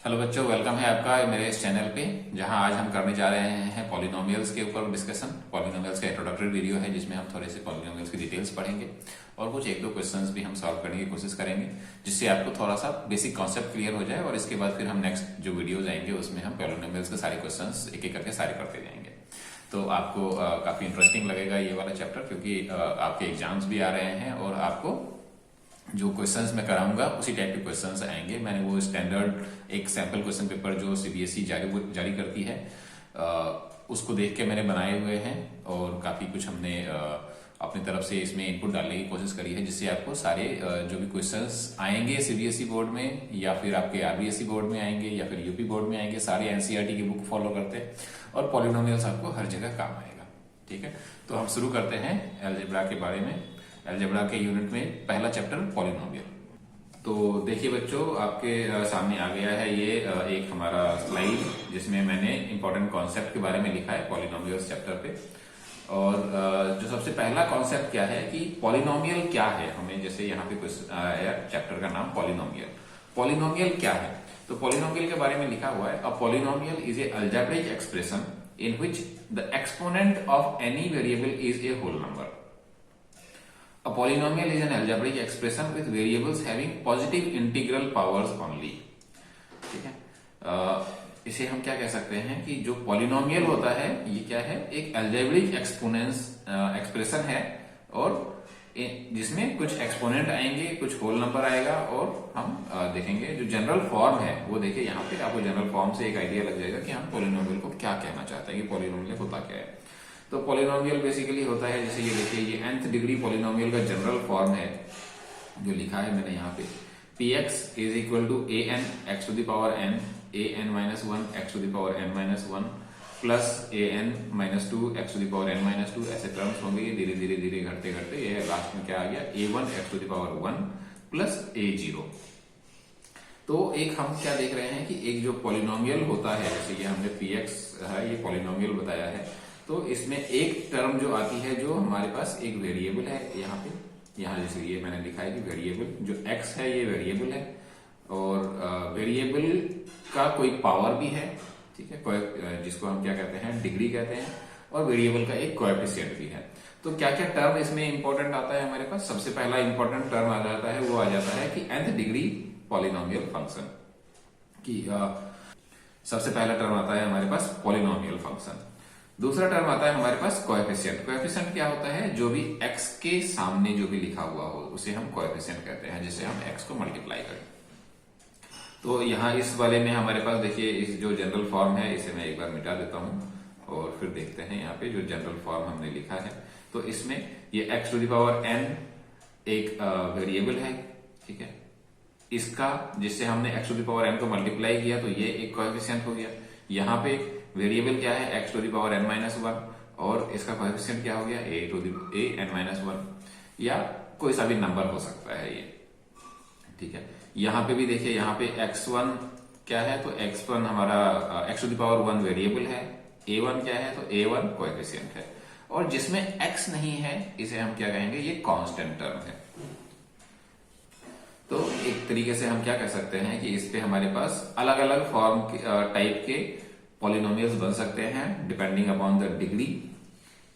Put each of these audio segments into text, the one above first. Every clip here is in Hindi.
हेलो बच्चों, वेलकम है आपका मेरे इस चैनल पे, जहां आज हम करने जा रहे हैं पॉलिनोमियल्स के ऊपर डिस्कशन। पॉलिनोमियल्स का इंट्रोडक्टरी वीडियो है जिसमें हम थोड़े से पॉलिनोमियल्स की डिटेल्स पढ़ेंगे और कुछ एक दो क्वेश्चंस भी हम सॉल्व करने की कोशिश करेंगे, जिससे आपको थोड़ा सा बेसिक कॉन्सेप्ट क्लियर हो जाए। और इसके बाद फिर हम नेक्स्ट जो वीडियोज आएंगे उसमें हम पॉलिनोमियल्स के सारे क्वेश्चन एक एक करके सारे करते जाएंगे। तो आपको काफी इंटरेस्टिंग लगेगा ये वाला चैप्टर, क्योंकि आपके एग्जाम्स भी आ रहे हैं और आपको जो क्वेश्चंस मैं कराऊंगा उसी टाइप के क्वेश्चंस आएंगे। मैंने वो स्टैंडर्ड एक सैंपल क्वेश्चन पेपर जो सीबीएसई जारी करती है उसको देख के मैंने बनाए हुए हैं, और काफी कुछ हमने अपनी तरफ से इसमें इनपुट डालने की कोशिश करी है, जिससे आपको सारे जो भी क्वेश्चंस आएंगे सीबीएसई बोर्ड में या फिर आपके आरबीएसई बोर्ड में आएंगे या फिर यूपी बोर्ड में आएंगे, सारे एनसीईआरटी की बुक फॉलो करते हैं और पॉलिनोमियल्स आपको हर जगह काम आएगा। ठीक है, तो हम शुरू करते हैं अलजेब्रा के बारे में। अलजेब्रा के यूनिट में पहला चैप्टर पॉलिनोमियल। तो देखिए बच्चों, आपके सामने आ गया है ये एक हमारा स्लाइड, जिसमें मैंने इंपॉर्टेंट कॉन्सेप्ट के बारे में लिखा है पॉलिनोमियल्स चैप्टर पे। और जो सबसे पहला कॉन्सेप्ट क्या है कि पॉलिनोमियल क्या है, हमें जैसे यहाँ पे चैप्टर का नाम पॉलिनोमियल। पॉलिनोमियल क्या है, तो पॉलिनोमियल के बारे में लिखा हुआ है, a polynomial is a algebraic expression in which the exponent of any variable is a whole number. A polynomial is an algebraic expression with variables having positive integral powers only। ठीक है, इसे हम क्या कह सकते हैं कि जो पॉलिनोमियल होता है ये क्या है, एक अलजेब्रिक एक्सप्रेशन है, और जिसमें कुछ एक्सपोनेंट आएंगे, कुछ होल नंबर आएगा, और हम देखेंगे जो जनरल फॉर्म है वो देखिए यहाँ पे आपको जनरल फॉर्म से एक आइडिया लग जाएगा कि हम पॉलिनोमियल को क्या कहना चाहते हैं, कि पॉलिनोमियल होता क्या है। तो पॉलिनोमियल बेसिकली होता है, जैसे ये देखिए, ये nth डिग्री पॉलिनोमियल का जनरल फॉर्म है जो लिखा है मैंने यहाँ पे, px is equal to a n x to the power n a n minus one x to the power n minus one plus a n minus two x to the power n minus two. ऐसे टर्म्स होंगे, धीरे धीरे धीरे घटते घटते ये लास्ट में क्या आ गया, a1 x to the power one plus a0। तो एक हम क्या देख रहे हैं कि एक जो पॉलिनोमियल होता है, जैसे ये हमने px है ये पॉलिनोमियल बताया है, तो इसमें एक टर्म जो आती है जो हमारे पास एक वेरिएबल है, यहाँ पे यहाँ जैसे ये मैंने लिखा है कि वेरिएबल जो x है ये वेरिएबल है, और वेरिएबल का कोई पावर भी है, ठीक है, जिसको हम क्या कहते हैं, डिग्री कहते हैं, और वेरिएबल का एक कोएफिशिएंट भी है। तो क्या क्या टर्म इसमें इंपॉर्टेंट आता है हमारे पास, सबसे पहला इंपॉर्टेंट टर्म आ जाता है, वो आ जाता है कि nth डिग्री पॉलिनोमियल फंक्शन की सबसे पहला टर्म आता है हमारे पास पॉलिनोमियल फंक्शन। दूसरा टर्म आता है हमारे पास कोएफिशिएंट। कोएफिशिएंट क्या होता है, जो भी x के सामने जो भी लिखा हुआ हो उसे हम कोएफिशिएंट कहते हैं, जिससे हम x को मल्टीप्लाई करें। तो यहाँ इस वाले में हमारे पास देखिए, इस जो जनरल फॉर्म है इसे मैं एक बार मिटा देता हूं और फिर देखते हैं यहाँ पे जो जनरल फॉर्म हमने लिखा है। तो इसमें ये x to the power n एक वेरिएबल है, ठीक है, इसका जिससे हमने x to the power n को मल्टीप्लाई किया तो ये एक कोएफिशिएंट हो गया। यहाँ पे वेरिएबल क्या है, x to the power n minus one, और इसका कोएफिशिएंट क्या हो गया, a n माइनस वन, या कोई सा भी नंबर हो सकता है ये, ठीक है। यहाँ पे भी देखिए, यहाँ पे x1 क्या है, तो x1 हमारा x to the power one variable है, a1 क्या है, तो a1 कोएफिशिएंट है, और जिसमें x नहीं है इसे हम क्या कहेंगे, ये कांस्टेंट टर्म है। तो एक तरीके से हम क्या कह सकते हैं कि इस पे हमारे पास अलग अलग फॉर्म टाइप के पॉलिनोमियल्स बन सकते हैं, depending upon the degree,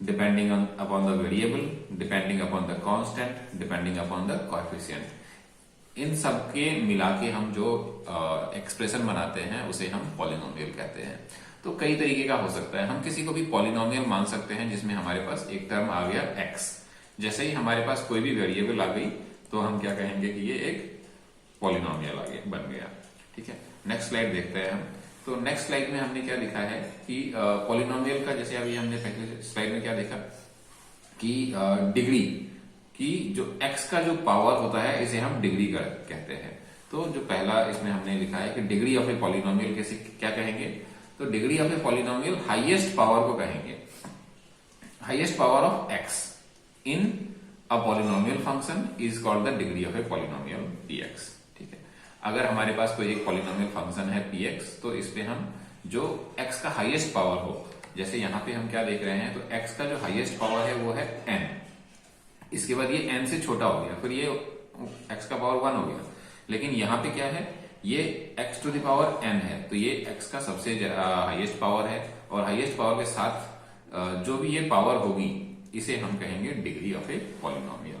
depending upon the variable, depending upon the constant, depending upon the coefficient. इन सब के मिला के हम जो एक्सप्रेशन बनाते हैं उसे हम पॉलिनोमियल कहते हैं। तो कई तरीके का हो सकता है, हम किसी को भी पॉलिनोमियल मान सकते हैं जिसमें हमारे पास एक टर्म आ गया x। जैसे ही हमारे पास कोई भी वेरिएबल आ गई तो हम क्या कहेंगे कि ये एक पॉलिनोमियल आ गया, बन गया, ठीक है। नेक्स्ट स्लाइड देखते हैं हम। तो नेक्स्ट स्लाइड में हमने क्या लिखा है कि पॉलिनोमियल का, जैसे अभी हमने पहले स्लाइड में क्या देखा कि डिग्री की जो x का जो पावर होता है इसे हम डिग्री कहते हैं। तो जो पहला इसमें हमने लिखा है कि डिग्री ऑफ ए पॉलिनोमियल कैसे क्या कहेंगे, तो degree of a polynomial highest power को कहेंगे, highest power of x in a polynomial function is called the degree of a polynomial px, ठीक है। अगर हमारे पास कोई एक पॉलिनोमियल फंक्शन है px, तो इस पे हम जो x का हाईएस्ट पावर हो, जैसे यहाँ पे हम क्या देख रहे हैं, तो x का जो हाईएस्ट पावर है वो है n, इसके बाद ये n से छोटा हो गया, फिर ये x का पावर 1 हो गया, लेकिन यहाँ पे क्या है, ये x to the power n है, तो ये x का सबसे हाईएस्ट पावर है, और हाईएस्ट पावर के साथ जो भी ये पावर होगी इसे हम कहेंगे डिग्री ऑफ ए पॉलिनोमियल।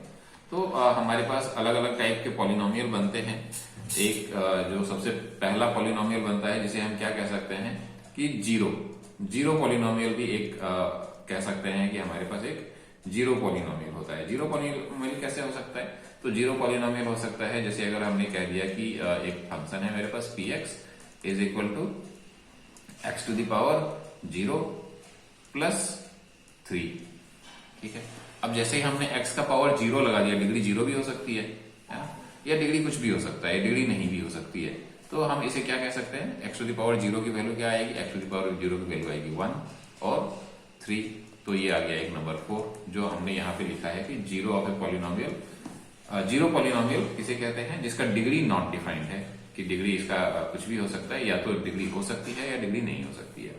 तो हमारे पास अलग अलग टाइप के पॉलिनोमियल बनते हैं। एक जो सबसे पहला पॉलिनोमियल बनता है जिसे हम क्या कह सकते हैं कि जीरो पॉलिनोमियल भी एक कह सकते हैं कि हमारे पास एक जीरो पॉलिनोमियल होता है। जीरो पॉलिनोमियल कैसे हो सकता है? तो जीरो पॉलिनोमियल हो सकता है जैसे अगर हमने कह दिया कि एक फंक्शन है मेरे पास px is equal to x to the power 0 plus 3, ठीक है। अब जैसे ही हमने x का पावर 0 लगा दिया, डिग्री 0 भी हो सकती है या डिग्री कुछ भी हो सकता है, डिग्री नहीं भी हो सकती है, तो हम इसे क्या कह सकते हैं, x टू द पावर 0 की वैल्यू क्या आएगी, x टू द पावर 0 की वैल्यू आएगी 1 और 3, तो ये आ गया एक नंबर 4, जो हमने यहाँ पे लिखा है कि zero of a polynomial. Zero polynomial किसे कहते हैं? जिसका डिग्री नॉट डिफाइंड है, कि डिग्री इसका कुछ भी हो सकता है, या तो डिग्री हो सकती है या डिग्री नहीं हो सकती है।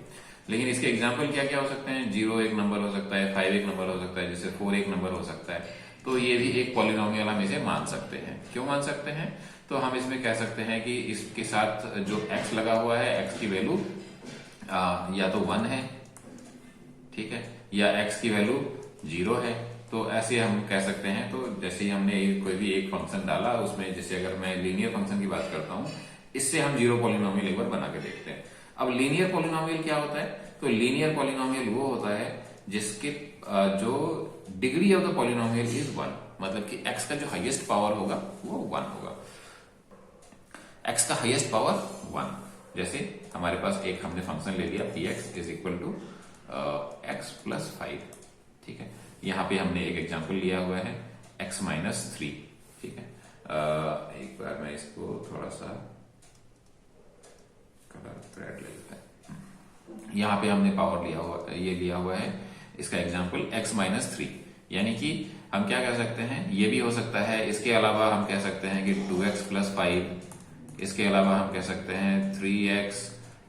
लेकिन इसके एग्जाम्पल क्या क्या हो सकते हैं? 0 एक नंबर हो सकता है, 5 एक नंबर हो सकता है, जैसे 4 एक नंबर हो सकता है, तो ये भी एक पॉलिनोमियल हम इसे मान सकते हैं। क्यों मान सकते हैं? तो हम इसमें कह सकते हैं कि इसके साथ जो x लगा हुआ है, x की वैल्यू या तो 1 है, ठीक है, या x की वैल्यू 0 है, तो ऐसे हम कह सकते हैं। तो जैसे ही हमने कोई भी एक फंक्शन डाला, उसमें जैसे अगर मैं लीनियर फंक्शन की बात करता हूं, इससे हम जीरो पॉलिनोमियल एक बार बना के देखते हैं। अब लीनियर पॉलिनोमियल क्या होता है? तो लीनियर पॉलिनोमियल वो होता है जिसके जो degree of the polynomial is 1, मतलब कि x का जो हाईएस्ट पावर होगा वो 1 होगा, x का हाईएस्ट पावर 1। जैसे हमारे पास एक हमने फंक्शन ले लिया px is equal to x plus 5, ठीक है। यहाँ पे हमने एक एग्जांपल लिया हुआ है x माइनस 3, ठीक है। एक बार मैं इसको थोड़ा सा कलर थ्रेड ले लेता है। यहाँ पे हमने पावर लिया हुआ है इसका एग्जांपल x माइनस 3, यानी कि हम क्या कह सकते हैं, ये भी हो सकता है। इसके अलावा हम कह सकते हैं कि 2x प्लस 5, इसके अलावा हम कह सकते हैं 3x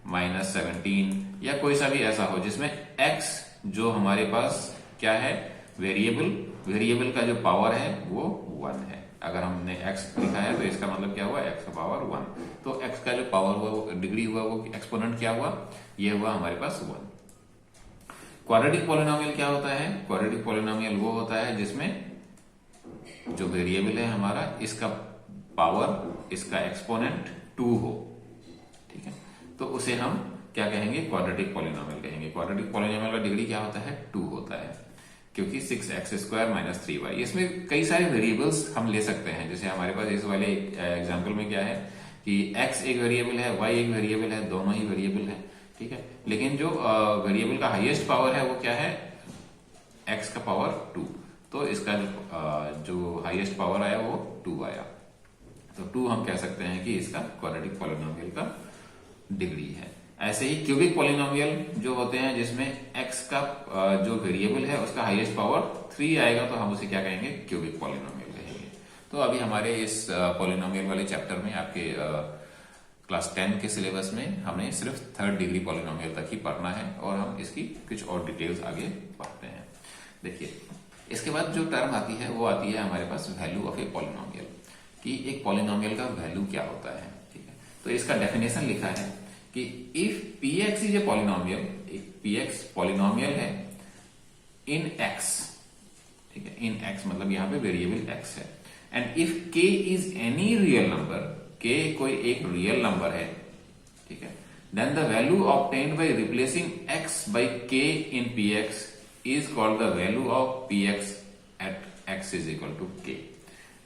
माइनस 17, या कोई सा भी ऐसा हो जिसमें x जो हमारे पास क्या है, वेरिएबल का जो पावर है वो 1 है। अगर हमने x लिखा है तो इसका मतलब क्या हुआ, x का पावर 1, तो x का जो पावर हुआ, वो डिग्री हुआ, वो एक्सपोनेंट क्या हुआ, ये हुआ हमारे पास 1। क्वाड्रेटिक पॉलिनोमियल क्या होता है? क्वाड्रेटिक पॉलिनोमियल वो होता है जिसमें जो वेरिएबल है हमारा, इसका पावर, इसका एक्सपोनेंट 2 हो, ठीक है, तो उसे हम क्या कहेंगे, क्वाड्रेटिक पॉलिनोमियल कहेंगे। क्वाड्रेटिक पॉलिनोमियल का डिग्री क्या होता है, 2 होता है, क्योंकि 6x² माइनस 3y, इसमें कई सारे वेरिएबल्स हम ले सकते हैं। जैसे हमारे पास इस वाले एग्जांपल में क्या है कि x एक वेरिएबल है, y एक वेरिएबल है, दोनों ही वेरिएबल है, ठीक है। लेकिन जो वेरिएबल का हाईएस्ट पावर है वो क्या है, x का पावर 2, तो इसका जो हाईएस्ट पावर आया वो 2 आया, तो 2 हम कह सकते हैं कि इसका क्वाड्रेटिक पॉलिनोमियल का डिग्री है। ऐसे ही क्यूबिक पॉलिनोमियल जो होते हैं जिसमें x का जो वेरिएबल है उसका हाईएस्ट पावर 3 आएगा, तो हम उसे क्या कहेंगे, क्यूबिक पॉलिनोमियल कहेंगे। तो अभी हमारे इस पॉलिनोमियल वाले चैप्टर में आपके क्लास 10 के सिलेबस में हमें सिर्फ 3rd डिग्री पॉलिनोमियल तक ही पढ़ना है, और हम इसकी कुछ और डिटेल्स आगे पढ़ते हैं। देखिए, इसके बाद जो टर्म आती है वो आती है हमारे पास वैल्यू ऑफ ए पॉलिनोमियल, कि एक पॉलिनोमियल का वैल्यू क्या होता है, ठीक है। तो इसका डेफिनेशन लिखा है कि if px is a polynomial, एक px पॉलिनोमियल है इन x, ठीक है, इन x मतलब यहाँ पे वेरिएबल x है, and if k is any real number, k कोई एक रियल नंबर है, ठीक है, then the value obtained by replacing x by k in px is called the value of px at x is equal to k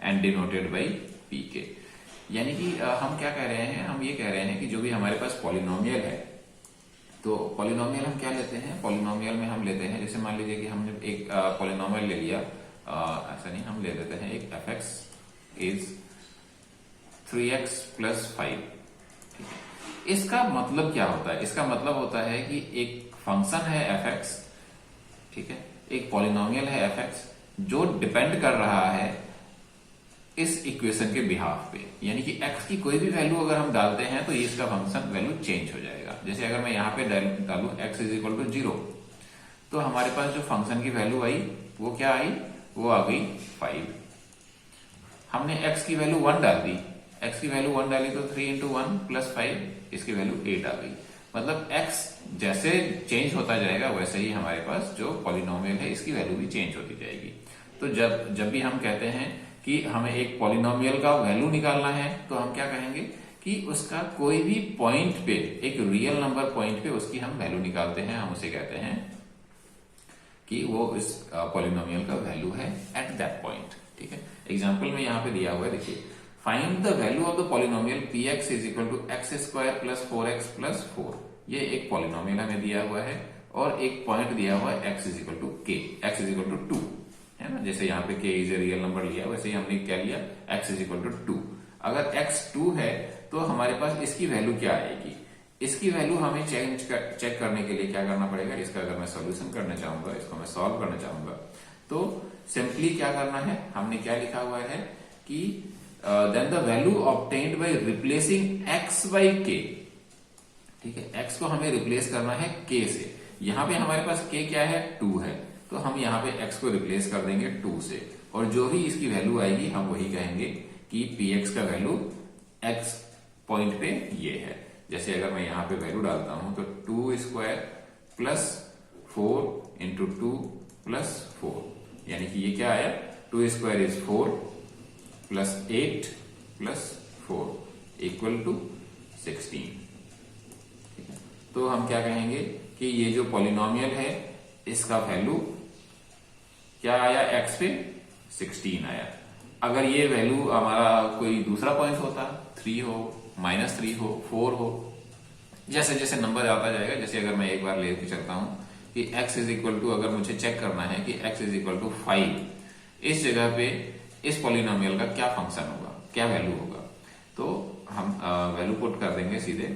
and denoted by pk। यानी कि हम क्या कह रहे हैं, हम ये कह रहे हैं कि जो भी हमारे पास पॉलिनोमियल है, तो पॉलिनोमियल हम क्या लेते हैं, पॉलिनोमियल में हम लेते हैं, जैसे मान लीजिए कि हमने एक पॉलिनोमियल ले लिया, ऐसा नहीं, हम ले लेते हैं एक fx इज 3x प्लस 5, ठीक है। इसका मतलब क्या होता है, इसका मतलब होता है कि एक फंक्शन है fx, ठीक है, एक पॉलिनोमियल है fx जो डिपेंड कर रहा है इस इक्वेशन के बिहाफ पे, यानी कि x की कोई भी वैल्यू अगर हम डालते हैं तो ये इसका फंक्शन वैल्यू चेंज हो जाएगा। जैसे अगर मैं यहाँ पे डालू x इज इक्वल टू 0, तो हमारे पास जो फंक्शन की वैल्यू आई वो क्या आई, वो आ गई 5। हमने x की वैल्यू 1 डाल दी, x की वैल्यू 1 डाली तो 3 इंटू 1 प्लस 5, इसकी वैल्यू 8 आ गई। मतलब x जैसे चेंज होता जाएगा वैसे ही हमारे पास जो पॉलिनोमियल है इसकी वैल्यू भी चेंज होती जाएगी। तो जब भी हम कहते हैं कि हमें एक पॉलिनोमियल का वैल्यू निकालना है तो हम क्या कहेंगे कि उसका कोई भी पॉइंट पे, एक रियल नंबर पॉइंट पे उसकी हम वैल्यू निकालते हैं, हम उसे कहते हैं कि वो इस पॉलिनोमियल का वैल्यू है एट दैट पॉइंट। ठीक है, एग्जांपल में यहाँ पे दिया हुआ है, देखिए find the value of the polynomial px is equal to x square plus 4x plus 4। ये एक पॉलिनोमियल हमें दिया हुआ है और एक पॉइंट दिया हुआ है x is equal to k, x is equal to 2 है ना। जैसे यहाँ पे k is a real number लिया वैसे ही हमने क्या लिया, x इज इक्वल टू 2। अगर x 2 है तो हमारे पास इसकी वैल्यू क्या आएगी, इसकी वैल्यू हमें चेक करने के लिए क्या करना पड़ेगा, इसका अगर मैं सोल्यूशन करना चाहूंगा, इसको मैं सॉल्व करना चाहूंगा तो सिंपली क्या करना है, हमने क्या लिखा हुआ है कि then the value obtained by replacing x by k। ठीक है, x को हमें रिप्लेस करना है k से। यहाँ पे हमारे पास k क्या है, 2 है, तो हम यहाँ पे x को रिप्लेस कर देंगे 2 से, और जो भी इसकी वैल्यू आएगी हम वही कहेंगे कि px का वैल्यू x पॉइंट पे ये है। जैसे अगर मैं यहाँ पे वैल्यू डालता हूं तो 2 स्क्वायर प्लस 4 इंटू 2 प्लस 4, यानी कि ये क्या आया, 2 square is 4 plus 8 plus 4 equal to 16। ठीक है, तो हम क्या कहेंगे कि ये जो पॉलिनोमियल है इसका वैल्यू क्या आया, x पे 16 आया। अगर ये वैल्यू हमारा कोई दूसरा पॉइंट होता, 3 हो, -3 हो, 4 हो, जैसे जैसे नंबर आता जाएगा, जैसे अगर मैं एक बार लेके चलता हूं कि x इज इक्वल टू, अगर मुझे चेक करना है कि x इज इक्वल टू 5, इस जगह पे इस पॉलिनोमियल का क्या फंक्शन होगा, क्या वैल्यू होगा, तो हम वैल्यू पुट कर देंगे सीधे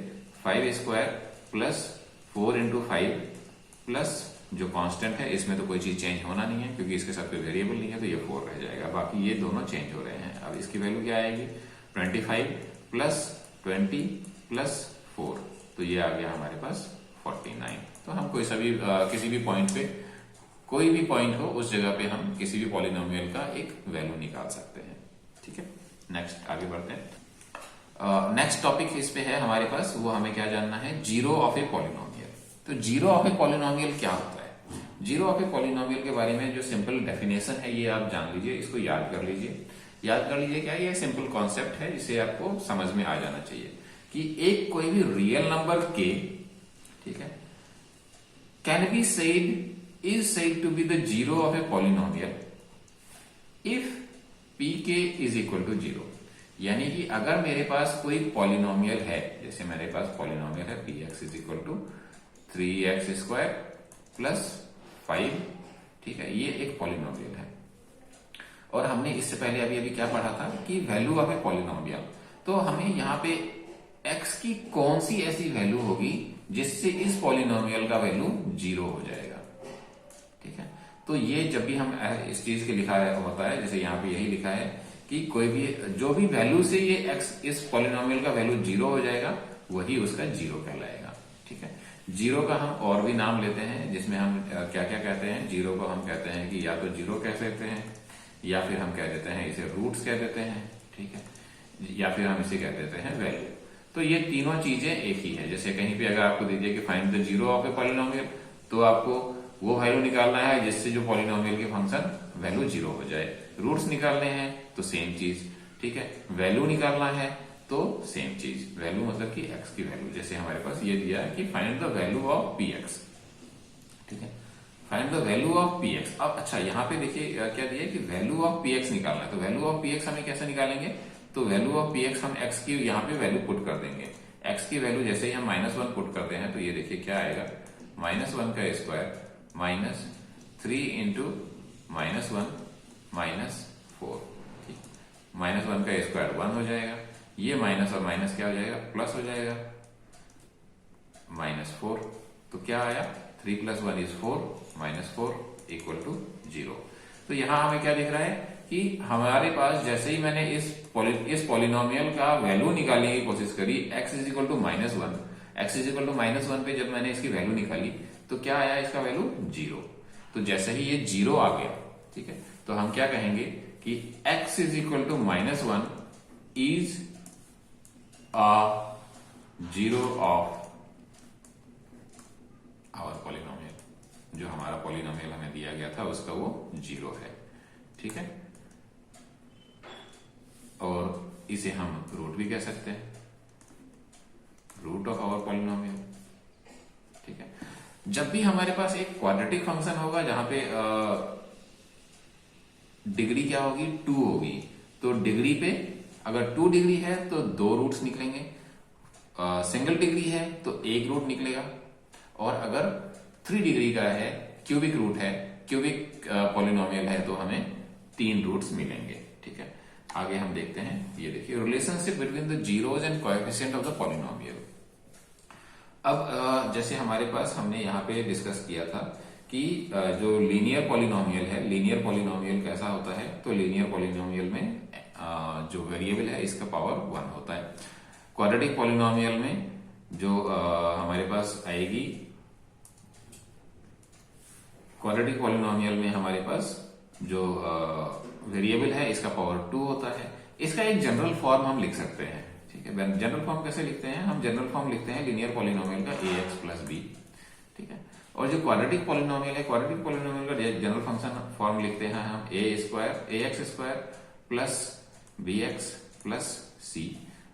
5 स्क्वायर प्लस 4 इंटू 5 प्लस जो कांस्टेंट है, इसमें तो कोई चीज चेंज होना नहीं है क्योंकि इसके साथ कोई वेरिएबल नहीं है, तो ये 4 रह जाएगा, बाकी ये दोनों चेंज हो रहे हैं। अब इसकी वैल्यू क्या आएगी, 25 प्लस 20 प्लस 4, तो ये आ गया हमारे पास 49। तो हम कोई सभी किसी भी पॉइंट पे, कोई भी पॉइंट हो उस जगह पे हम किसी भी पॉलिनोमियल का एक वैल्यू निकाल सकते हैं। ठीक है, नेक्स्ट आगे बढ़ते हैं। नेक्स्ट टॉपिक इस पे है हमारे पास, वो हमें क्या जानना है, जीरो ऑफ ए पॉलिनोमियल। तो जीरो ऑफ ए पॉलिनोमियल क्या होता है, जीरो ऑफ ए पॉलिनोमियल के बारे में जो सिंपल डेफिनेशन है ये आप जान लीजिए, इसको याद कर लीजिए। याद कर लीजिए क्या, ये सिंपल कॉन्सेप्ट है जिसे आपको समझ में आ जाना चाहिए कि एक कोई भी रियल नंबर k, ठीक है, can be said, is said to be the zero of a polynomial if pk is equal to 0। यानी कि अगर मेरे पास कोई पॉलिनोमियल है, जैसे मेरे पास पॉलिनोमियल है px is equal to 3x square plus 5, ठीक है, ये एक पॉलिनोमियल है। और हमने इससे पहले अभी क्या पढ़ा था कि वैल्यू ऑफ ए पॉलिनोमियल, तो हमें यहाँ पे x की कौन सी ऐसी वैल्यू होगी जिससे इस पॉलिनोमियल का वैल्यू 0 हो जाएगा। ठीक है, तो ये जब भी हम इस चीज के लिखा होता है, जैसे यहाँ पे यही लिखा है कि कोई भी जो भी वैल्यू से ये x इस पॉलिनोमियल का वैल्यू 0 हो जाएगा वही उसका 0 कहलाएगा। ठीक है, 0 का हम और भी नाम लेते हैं जिसमें हम क्या क्या कहते हैं, 0 को हम कहते हैं कि या तो 0 कह सकते हैं, या फिर हम कह देते हैं इसे रूट्स कह देते हैं। ठीक है, या फिर हम इसे कह देते हैं वैल्यू। तो ये तीनों चीजें एक ही है। जैसे कहीं पे अगर आपको दीजिए कि find the zero of a polynomial, तो आपको वो वैल्यू निकालना है जिससे जो पॉलिनोमियल के फंक्शन वैल्यू 0 हो जाए। रूट्स निकालने हैं तो सेम चीज, ठीक है, वैल्यू निकालना है तो सेम चीज, वैल्यू मतलब कि x की वैल्यू। जैसे हमारे पास ये दिया है कि find the value of px, ठीक है, find the value of px। अब अच्छा यहाँ पे देखिए क्या दिया है कि वैल्यू ऑफ px निकालना है, तो वैल्यू ऑफ px हमें कैसे निकालेंगे, तो वैल्यू ऑफ px हम x की यहाँ पे वैल्यू पुट कर देंगे। x की वैल्यू जैसे ही हम -1 पुट करते हैं तो ये देखिए क्या आएगा, -1 का स्क्वायर -3 इंटू -1 -4, ठीक, -1 का स्क्वायर 1 हो जाएगा, ये माइनस और माइनस क्या हो जाएगा, प्लस हो जाएगा, -4, तो क्या आया, 3 + 1 = 4, -4 = 0। तो यहां हमें क्या दिख रहा है कि हमारे पास जैसे ही मैंने इस पॉलिनोमियल का वैल्यू निकालने की कोशिश करी, x = -1, x = -1 पे जब मैंने इसकी वैल्यू निकाली तो क्या आया, इसका वैल्यू 0। तो जैसे ही ये 0 आ गया, ठीक है, तो हम क्या कहेंगे कि x = -1 is zero of our polynomial, जो हमारा पॉलिनोमियल हमें दिया गया था उसका वो जीरो है, ठीक है। और इसे हम रूट भी कह सकते हैं, रूट ऑफ आवर पॉलिनोमियल, ठीक है। जब भी हमारे पास एक क्वाड्रेटिक फंक्शन होगा जहां पे डिग्री क्या होगी, 2 होगी, तो डिग्री पे अगर 2 डिग्री है तो 2 रूट्स निकलेंगे, सिंगल डिग्री है तो 1 रूट निकलेगा, और अगर 3 डिग्री का है, क्यूबिक रूट है, क्यूबिक पॉलिनोमियल है, तो हमें 3 रूट्स मिलेंगे, ठीक है। आगे हम देखते हैं, ये देखिए relationship between the zeros and coefficient of the polynomial. अब जैसे हमारे पास हमने यहाँ पे डिस्कस किया था कि जो लीनियर पॉलिनोमियल है, लीनियर पॉलिनोमियल कैसा होता है, तो लीनियर पॉलिनोमियल में जो वेरिएबल है इसका पावर 1 होता है। क्वाड्रेटिक पॉलिनोमियल में जो हमारे पास आएगी, क्वाड्रेटिक पॉलिनोमियल में हमारे पास जो वेरिएबल है इसका पावर 2 होता है। इसका एक जनरल फॉर्म हम लिख सकते हैं, ठीक है। जनरल फॉर्म कैसे लिखते हैं, हम जनरल फॉर्म लिखते हैं लीनियर पॉलिनोमियल का ax प्लस बी, ठीक है। और जो क्वाड्रेटिक पॉलिनोमियल है, क्वाड्रेटिक पॉलिनोमियल का जनरल फंक्शन फॉर्म लिखते हैं हम ax square plus bx plus c।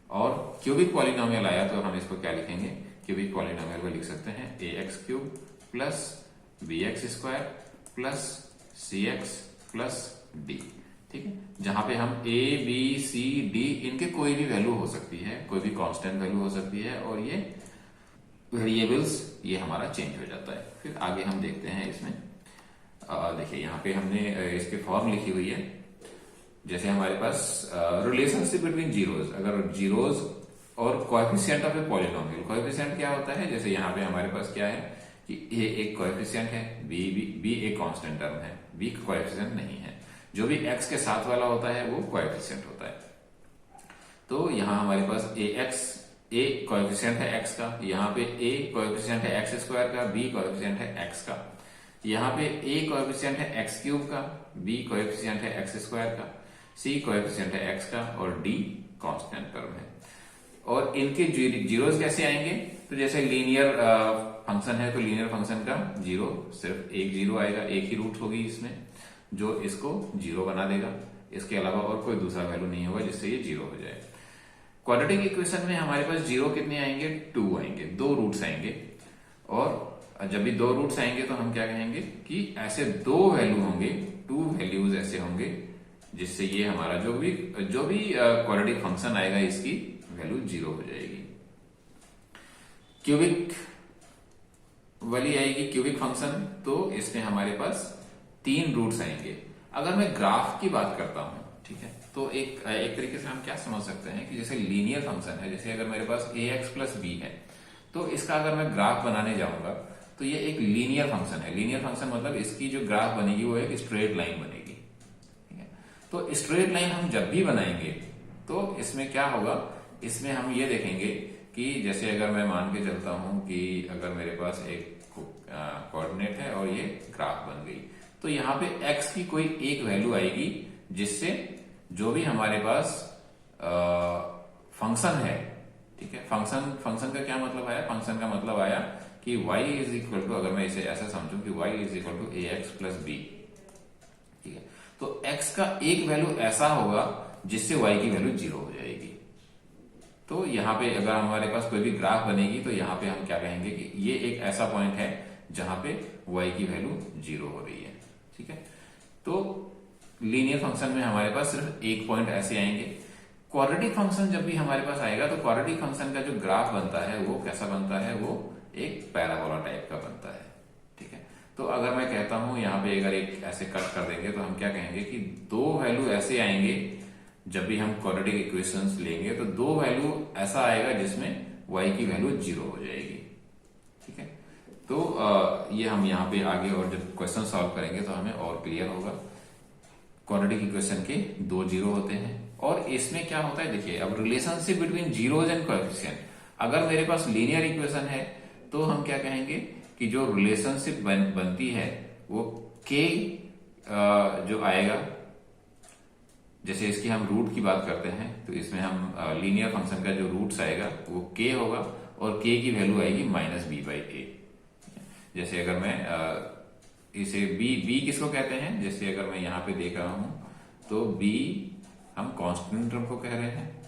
और क्यूबिक पॉलिनोमियल आया तो हम इसको क्या लिखेंगे, क्यूबिक पॉलिनोमियल को लिख सकते हैं ax cube plus bx square plus cx plus d, ठीक है। जहां पे हम a b c d इनके कोई भी वैल्यू हो सकती है, कोई भी कांस्टेंट वैल्यू हो सकती है, और ये वेरिएबल्स ये हमारा चेंज हो जाता है। फिर आगे हम देखते हैं इसमें, देखिए यहाँ पे हमने इसके फॉर्म लिखी हुई है। जैसे हमारे पास रिलेशनशिप बिटवीन जीरोज, अगर जीरोज और coefficient of a polynomial, coefficient क्या होता है, जैसे यहाँ पे हमारे पास क्या है कि a एक कोएफिशिएंट है, b एक कांस्टेंट टर्म है, b कोएफिशिएंट नहीं है। जो भी x के साथ वाला होता है वो कोएफिशिएंट होता है। तो यहाँ हमारे पास a कोएफिशिएंट है x का, यहाँ पे a कोएफिशिएंट है x स्क्वायर का, b कोएफिशिएंट है x का, यहाँ पे a कोएफिशिएंट है x क्यूब का, b कोएफिशिएंट है x स्क्वायर का, c कोएफिशिएंट है x का, और d कांस्टेंट टर्म है। और इनके जीरोस कैसे आएंगे, तो जैसे लीनियर फंक्शन है तो लीनियर फंक्शन का जीरो सिर्फ एक जीरो आएगा, एक ही रूट होगी इसमें जो इसको जीरो बना देगा, इसके अलावा और कोई दूसरा वैल्यू नहीं होगा जिससे ये जीरो हो जाए। क्वाड्रेटिक इक्वेशन में हमारे पास जीरो कितने आएंगे, 2 आएंगे, 2 रूट्स आएंगे। और जब भी 2 रूट्स आएंगे तो हम क्या कहेंगे कि ऐसे 2 वैल्यू होंगे, 2 वैल्यूज ऐसे होंगे जिससे ये हमारा जो भी क्वाड्रेटिक फंक्शन आएगा इसकी वैल्यू जीरो हो जाएगी। क्यूबिक वाली आएगी क्यूबिक फंक्शन, तो इसमें हमारे पास 3 रूट्स आएंगे। अगर मैं ग्राफ की बात करता हूं, ठीक है, तो एक तरीके से हम क्या समझ सकते हैं कि जैसे लीनियर फंक्शन है, जैसे अगर मेरे पास ax प्लस b है, तो इसका अगर मैं ग्राफ बनाने जाऊंगा तो ये एक लीनियर फंक्शन है। लीनियर फंक्शन मतलब इसकी जो ग्राफ बनेगी वो एक स्ट्रेट लाइन बनेगी, ठीक है। तो स्ट्रेट लाइन हम जब भी बनाएंगे तो इसमें क्या होगा, इसमें हम ये देखेंगे कि जैसे अगर मैं मान के चलता हूं कि अगर मेरे पास एक कोऑर्डिनेट है और ये ग्राफ बन गई, तो यहाँ पे x की कोई एक वैल्यू आएगी जिससे जो भी हमारे पास फंक्शन है, ठीक है, फंक्शन का क्या मतलब आया, फंक्शन का मतलब आया कि y इज इक्वल टू, अगर मैं इसे ऐसा समझूं कि y is equal to ax plus b, ठीक है, तो x का एक वैल्यू ऐसा होगा जिससे y की वैल्यू जीरो हो जाएगी। तो यहाँ पे अगर हमारे पास कोई भी ग्राफ बनेगी तो यहाँ पे हम क्या कहेंगे कि ये एक ऐसा पॉइंट है जहां पे y की वैल्यू जीरो हो रही है, ठीक है। तो लीनियर फंक्शन में हमारे पास सिर्फ एक पॉइंट ऐसे आएंगे। क्वाड्रेटिक फंक्शन जब भी हमारे पास आएगा तो क्वाड्रेटिक फंक्शन का जो ग्राफ बनता है वो कैसा बनता है, वो एक पैराबोला टाइप का बनता है, ठीक है। तो अगर मैं कहता हूं यहाँ पे अगर एक ऐसे कट कर देंगे तो हम क्या कहेंगे कि 2 वैल्यू ऐसे आएंगे, जब भी हम क्वाड्रेटिक इक्वेशंस लेंगे तो 2 वैल्यू ऐसा आएगा जिसमें y की वैल्यू जीरो हो जाएगी, ठीक है। तो ये हम यहाँ पे आगे और जब क्वेश्चन सॉल्व करेंगे तो हमें और क्लियर होगा। क्वाड्रेटिक इक्वेशन के 2 जीरो होते हैं, और इसमें क्या होता है, देखिए अब relationship between zeros and coefficient, अगर मेरे पास लीनियर इक्वेशन है तो हम क्या कहेंगे कि जो रिलेशनशिप बनती है वो k जो आएगा जैसे इसकी हम रूट की बात करते हैं तो इसमें हम लीनियर फंक्शन का जो रूट्स आएगा वो k होगा और k की वैल्यू आएगी -b/a। जैसे अगर मैं इसे b किसको कहते हैं, जैसे अगर मैं यहाँ पे देख रहा हूं तो b हम कांस्टेंट टर्म को कह रहे हैं।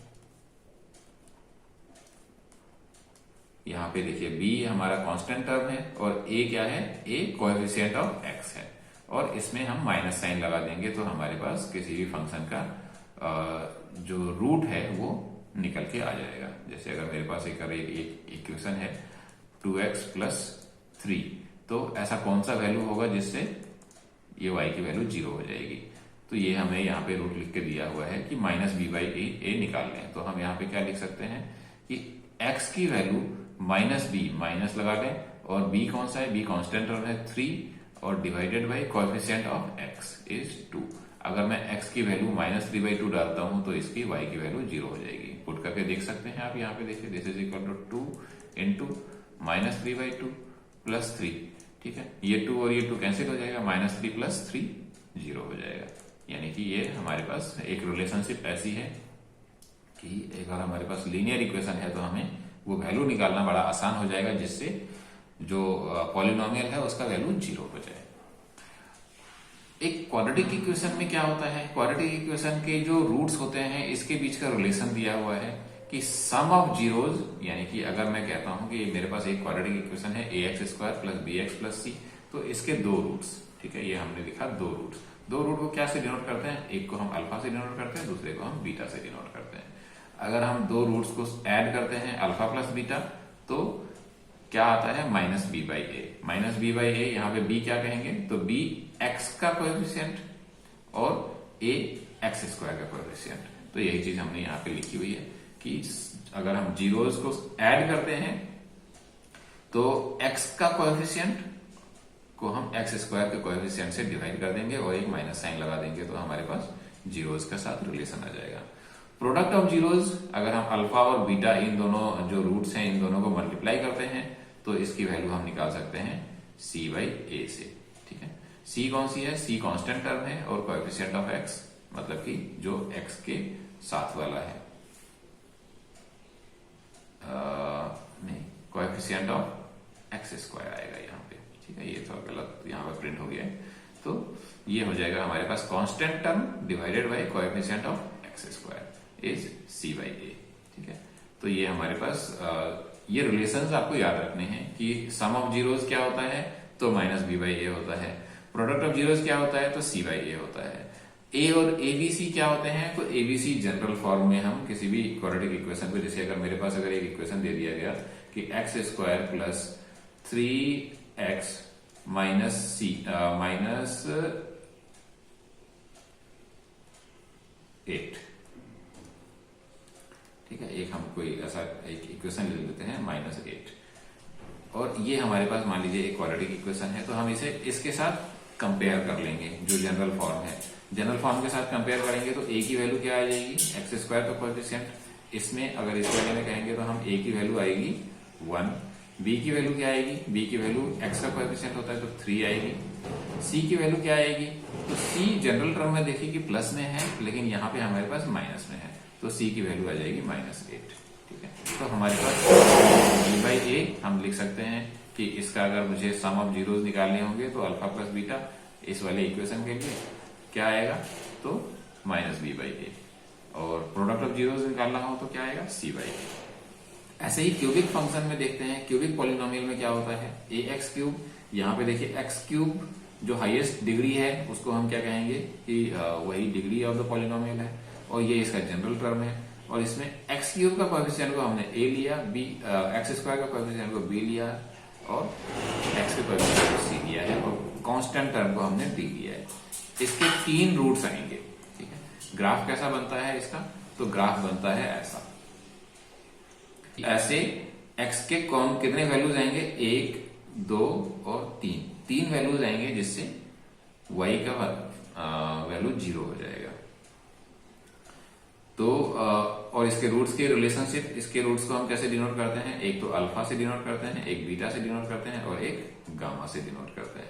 यहाँ पे देखिए b हमारा कांस्टेंट टर्म है और a क्या है, a कोएफिशिएंट ऑफ x है और इसमें हम माइनस साइन लगा देंगे तो हमारे पास किसी भी फंक्शन का जो रूट है वो निकल के आ जाएगा। जैसे अगर मेरे पास एक इक्वेशन है 2x + 3, तो ऐसा कौन सा वैल्यू होगा जिससे ये y की वैल्यू 0 हो जाएगी। तो ये हमें यहाँ पे रूट लिख के दिया हुआ है कि -b/a निकाल लें। तो हम यहाँ पे क्या लिख सकते हैं कि x की वैल्यू -b माइनस लगा लें और b कौन सा है, b कांस्टेंट टर्म है 3 और divided by coefficient of x is 2। अगर मैं x की वैल्यू -3/2 डालता हूं तो इसकी y की वैल्यू 0 हो जाएगी। पुट करके देख सकते हैं आप, यहाँ पे देखिए this is equal to 2 into -3/2 plus 3। ठीक है, ये 2 और ये 2 कैंसिल हो जाएगा, -3 + 3 0 हो जाएगा। यानी कि ये हमारे पास एक रिलेशनशिप ऐसी है कि अगर हमारे पास लीनियर इक्वेशन है तो हमें वो वैल्यू निकालना बड़ा आसान हो जाएगा जिससे जो पॉलिनोमियल है उसका वैल्यू 0 हो जाए। एक क्वाड्रेटिक इक्वेशन में क्या होता है, क्वाड्रेटिक इक्वेशन के जो रूट्स होते हैं इसके बीच का रिलेशन दिया हुआ है कि सम ऑफ जीरोज, यानी कि अगर मैं कहता हूं कि मेरे पास एक क्वाड्रेटिक इक्वेशन है ax² + bx + c, तो इसके दो रूट्स, ठीक है, ये हमने लिखा दो रूट्स। दो रूट को क्या से डिनोट करते हैं, एक को हम अल्फा से डिनोट करते हैं, दूसरे को हम बीटा से डिनोट करते हैं। अगर हम दो रूट्स को ऐड करते हैं अल्फा + बीटा तो क्या आता है -b/a। -b/a यहाँ पे b क्या कहेंगे, तो b x का कोएफिशिएंट और a x² का कोएफिशिएंट। तो यही चीज हमने यहाँ पे लिखी हुई है कि अगर हम जीरोज को ऐड करते हैं तो x का कोएफिशिएंट को हम x² के कोएफिशिएंट से डिवाइड कर देंगे और एक माइनस साइन लगा देंगे तो हमारे पास जीरोज के साथ रिलेशन आ जाएगा। प्रोडक्ट ऑफ जीरोज, अगर हम अल्फा और बीटा इन दोनों जो रूट्स हैं इन दोनों को मल्टीप्लाई करते हैं तो इसकी वैल्यू हम निकाल सकते हैं c/a से। ठीक है, c कौन सी है, c कांस्टेंट टर्म है और कोएफिशिएंट ऑफ x मतलब कि जो x के साथ वाला है, नहीं, कोएफिशिएंट ऑफ x² आएगा यहाँ पे। ठीक है, ये थोड़ा गलत यहाँ पे प्रिंट हो गया है, तो ये हो जाएगा हमारे पास constant term divided by coefficient of x² is c/a। ठीक है, तो ये हमारे पास ये रिलेशंस आपको याद रखने हैं कि सम ऑफ जीरोज क्या होता है तो -b/a होता है, प्रोडक्ट ऑफ जीरोज क्या होता है तो c/a होता है। a और abc क्या होते हैं, तो abc जनरल फॉर्म में हम किसी भी क्वाड्रेटिक इक्वेशन को, जैसे अगर मेरे पास अगर एक इक्वेशन दे दिया गया कि x² + 3x -8। ठीक है, एक हम कोई ऐसा एक इक्वेशन ले लेते हैं -8 और ये हमारे पास मान लीजिए एक क्वाड्रेटिक इक्वेशन है, तो हम इसे इसके साथ कंपेयर कर लेंगे जो जनरल फॉर्म है। जनरल फॉर्म के साथ कंपेयर करेंगे तो a की वैल्यू क्या आ जाएगी, x² का कोएफिशिएंट। इसमें अगर इस वाले में कहेंगे तो हम a की वैल्यू आएगी 1, b की वैल्यू क्या आएगी, b की वैल्यू x का कोएफिशिएंट होता है तो 3 आएगी, c की वैल्यू क्या आएगी, तो c जनरल टर्म में देखिए कि प्लस में है लेकिन यहाँ पे हमारे पास माइनस में है तो c की वैल्यू आ जाएगी -8। ठीक है, तो हमारे पास b/a हम लिख सकते हैं कि इसका अगर मुझे सम ऑफ जीरोज निकालने होंगे तो अल्फा + बीटा इस वाले इक्वेशन के लिए क्या आएगा तो -b/a और प्रोडक्ट ऑफ जीरोज निकालना हो तो क्या आएगा c/a। ऐसे ही क्यूबिक फंक्शन में देखते हैं, क्यूबिक पॉलिनोमियल में क्या होता है ax³। यहाँ पे देखिए x³ जो हाईएस्ट डिग्री है उसको हम क्या कहेंगे कि वही डिग्री ऑफ द पॉलिनोमियल है और ये इसका जनरल टर्म है और इसमें x³ का कोएफिशिएंट को हमने a लिया, x² का कोएफिशिएंट को b लिया और x के कोएफिशिएंट को c लिया है और कांस्टेंट टर्म को हमने d लिया है। इसके 3 रूट्स आएंगे। ठीक है, ग्राफ कैसा बनता है इसका, तो ग्राफ बनता है ऐसा, ऐसे x के कौन कितने वैल्यूज आएंगे, 1, 2 और 3 वैल्यूज आएंगे जिससे y का वैल्यू 0 हो जाएगा। तो और इसके रूट्स के रिलेशनशिप, इसके रूट्स को हम कैसे डिनोट करते हैं, एक तो अल्फा से डिनोट करते हैं, एक बीटा से डिनोट करते हैं और एक गामा से डिनोट करते हैं।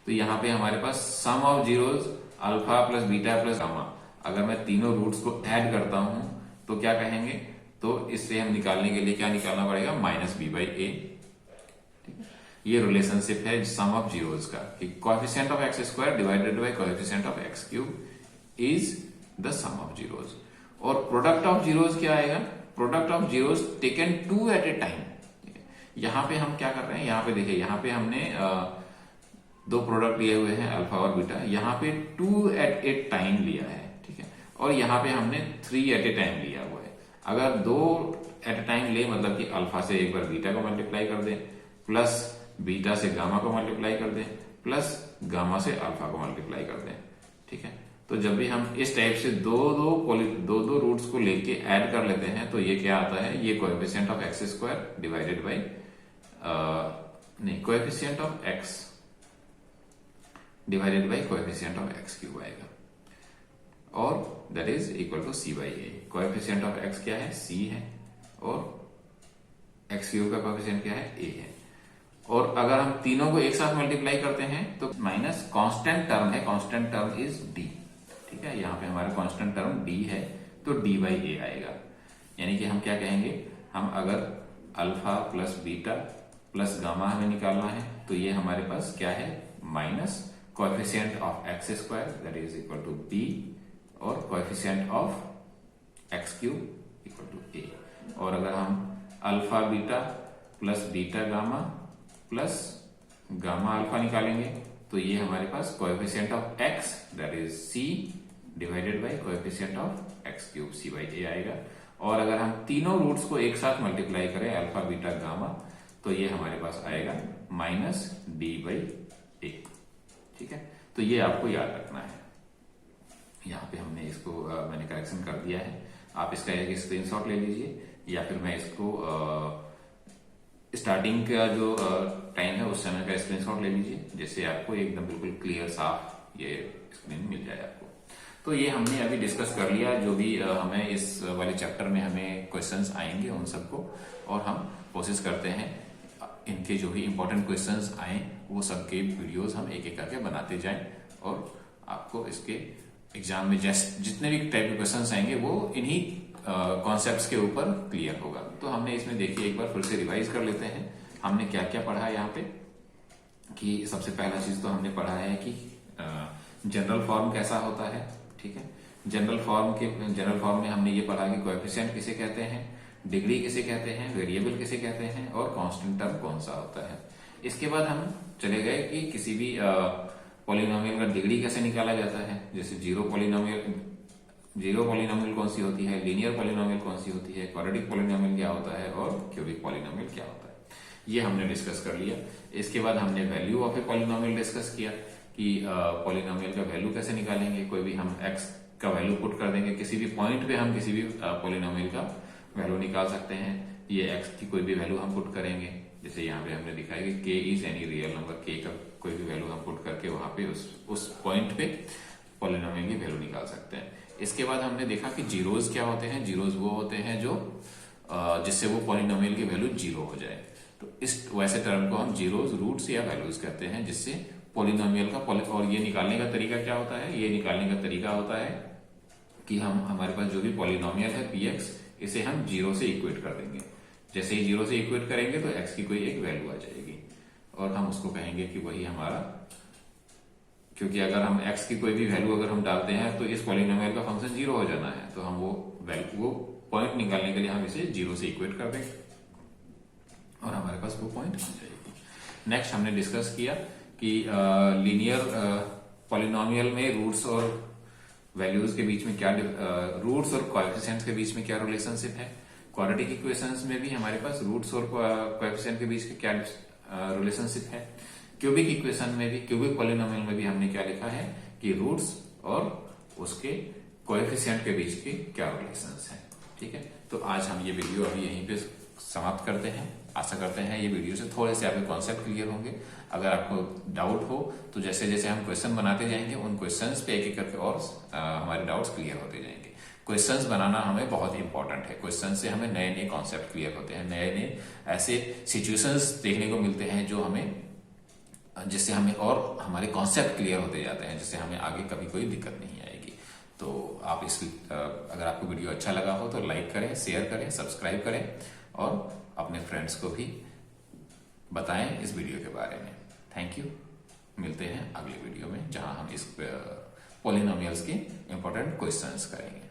तो यहाँ पे हमारे पास sum of zeros alpha + beta + gamma. अगर मैं तीनों रूट्स को ऐड करता हूं तो क्या कहेंगे, तो इससे हम निकालने के लिए क्या निकालना पड़ेगा, माइनस बी बाई ए। ये रिलेशनशिप है सम ऑफ जीरोस का, कि coefficient of x square divided by coefficient of x cube is the sum of zeros. और प्रोडक्ट ऑफ जीरोस क्या आएगा, product of zeros taken two at a time. यहां पे हम क्या कर रहे हैं, यहां पे देखिए, यहां पे हमने दो प्रोडक्ट लिए हुए हैं अल्फा और बीटा, यहां पे 2 एट ए टाइम लिया है, ठीक है, और यहां पे हमने 3 एट ए टाइम लिया हुआ है। अगर 2 एट ए टाइम ले, मतलब कि अल्फा से एक बार बीटा को मल्टीप्लाई कर दें, प्लस बीटा से गामा को मल्टीप्लाई कर दें, प्लस गामा से अल्फा को मल्टीप्लाई कर दें, ठीक है। तो जब भी हम इस टाइप से दो दो रूट्स को लेके ऐड कर लेते हैं तो ये क्या आता है, ये coefficient of x square divided by coefficient of x divided by coefficient of x cube आएगा, और that is equal to c by a. Coefficient of x क्या है, सी है, और एक्स क्यूब का कोएफिशिएंट क्या है, ए है। और अगर हम तीनों को एक साथ मल्टीप्लाई करते हैं तो माइनस कांस्टेंट टर्म है, कांस्टेंट टर्म इज डी, ठीक है, यहाँ पे हमारा कांस्टेंट टर्म डी है, तो डी बाई ए आएगा। यानी कि हम क्या कहेंगे, हम अगर alpha plus beta plus gamma हमें निकालना है तो ये हमारे पास क्या है, minus coefficient of x square that is equal to B, और coefficient of x cube equal to A. और अगर हम alpha beta plus beta gamma plus gamma alpha निकालेंगे तो ये हमारे पास coefficient of x that is C divided by coefficient of x cube C by A आएगा। और अगर हम तीनों रूट्स को एक साथ मल्टीप्लाई करें अल्फा बीटा गामा तो ये हमारे पास आएगा माइनस डी बाई ए, ठीक है। तो ये आपको याद रखना है। यहाँ पे हमने इसको मैंने करेक्शन कर दिया है, आप इसका एक स्क्रीनशॉट ले लीजिए, या फिर मैं इसको स्टार्टिंग का जो टाइम है उस समय का स्क्रीनशॉट ले लीजिए, जिससे आपको एकदम बिल्कुल क्लियर साफ ये स्क्रीन मिल जाए आपको। तो ये हमने अभी डिस्कस कर लिया जो भी हमें इस वाले चैप्टर में हमें क्वेश्चंस आएंगे उन सबको, और हम कोशिश करते हैं इनके जो भी इंपॉर्टेंट क्वेश्चंस आए वो सबके वीडियोस हम एक एक करके बनाते जाएं, और आपको इसके एग्जाम में जितने भी टाइप के क्वेश्चंस आएंगे वो इन्हीं कॉन्सेप्ट्स के ऊपर क्लियर होगा। तो हमने इसमें देखिए एक बार फिर से रिवाइज कर लेते हैं हमने क्या क्या पढ़ा है यहाँ पे। कि सबसे पहला चीज तो हमने पढ़ा है कि जनरल फॉर्म कैसा होता है, ठीक है। जनरल फॉर्म में हमने ये पढ़ा कि कोएफिशिएंट किसे कहते हैं, डिग्री किसे कहते हैं, वेरिएबल किसे कहते हैं, और कांस्टेंट टर्म कौन सा होता है। इसके बाद हम चले गए कि किसी भी पॉलिनोमियल का डिग्री कैसे निकाला जाता है, जैसे जीरो पॉलिनोमियल कौन सी होती है, लीनियर पॉलिनोमियल कौन सी होती है, क्वाड्रेटिक पॉलिनोमियल क्या होता है, और क्यूबिक पॉलिनोमियल क्या होता है, ये हमने डिस्कस कर लिया। इसके बाद हमने value of a polynomial discuss किया कि पॉलिनोमियल का वैल्यू कैसे निकालेंगे। कोई भी हम एक्स का वैल्यू पुट कर देंगे, किसी भी पॉइंट पे हम किसी भी पॉलिनोमियल का वैल्यू निकाल सकते हैं। ये एक्स की कोई भी वैल्यू हम पुट करेंगे, जैसे यहाँ पे हमने दिखाया कि के इज एनी रियल नंबर, के का कोई भी वैल्यू हम पुट करके वहां पे उस पॉइंट पे पॉलिनोमियल की वैल्यू निकाल सकते हैं। इसके बाद हमने देखा कि जीरोज क्या होते हैं। जीरोज वो होते हैं जो जिससे वो पॉलिनोमियल की वैल्यू जीरो हो जाए, तो इस वैसे टर्म को हम जीरोज, रूट्स या वैल्यूज कहते हैं, जिससे पॉलिनोमियल का और ये निकालने का तरीका क्या होता है, ये निकालने का तरीका होता है कि हम हमारे पास जो भी पॉलिनोमियल है px, इसे हम जीरो से इक्वेट कर देंगे। जैसे ही जीरो से इक्वेट करेंगे तो x की कोई एक वैल्यू आ जाएगी, और हम उसको कहेंगे कि वही हमारा, क्योंकि अगर हम x की कोई भी वैल्यू अगर हम डालते हैं तो इस पॉलिनोमियल का फंक्शन जीरो हो जाना है, तो हम वो पॉइंट निकालने के लिए हम इसे जीरो से इक्वेट कर देंगे और हमारे पास वो पॉइंट आ जाएगी। नेक्स्ट हमने डिस्कस किया कि लीनियर पॉलिनोमियल में रूट्स और वैल्यूज के बीच में क्या, रूट्स और कोएफिशिएंट्स के बीच में क्या रिलेशनशिप है। क्वाड्रेटिक इक्वेशंस में भी हमारे पास रूट्स और कोएफिशिएंट के बीच क्या रिलेशनशिप है। क्यूबिक इक्वेशन में भी, क्यूबिक पॉलिनोमियल में भी हमने क्या लिखा है कि रूट्स और उसके कोएफिशिएंट के बीच के क्या रिलेशंस है, ठीक है। तो आज हम ये वीडियो अभी यहीं पे समाप्त करते हैं। आशा करते हैं ये वीडियो से थोड़े से आपके कॉन्सेप्ट क्लियर होंगे। अगर आपको डाउट हो तो जैसे जैसे हम क्वेश्चन बनाते जाएंगे उन क्वेश्चंस पे एक एक करके और हमारे डाउट्स क्लियर होते जाएंगे। क्वेश्चंस बनाना हमें बहुत इंपॉर्टेंट है। क्वेश्चन से हमें नए नए कॉन्सेप्ट क्लियर होते हैं, नए नए ऐसे सिचुएशंस देखने को मिलते हैं जो हमें, जिससे हमें और हमारे कॉन्सेप्ट क्लियर होते जाते हैं, जिससे हमें आगे कभी कोई दिक्कत नहीं आएगी। तो आप अगर आपको वीडियो अच्छा लगा हो तो लाइक करें, शेयर करें, सब्सक्राइब करें और अपने फ्रेंड्स को भी बताएं इस वीडियो के बारे में। Thank you. मिलते हैं अगले वीडियो में जहां हम इस पॉलिनोमियल्स के इंपॉर्टेंट क्वेश्चंस करेंगे।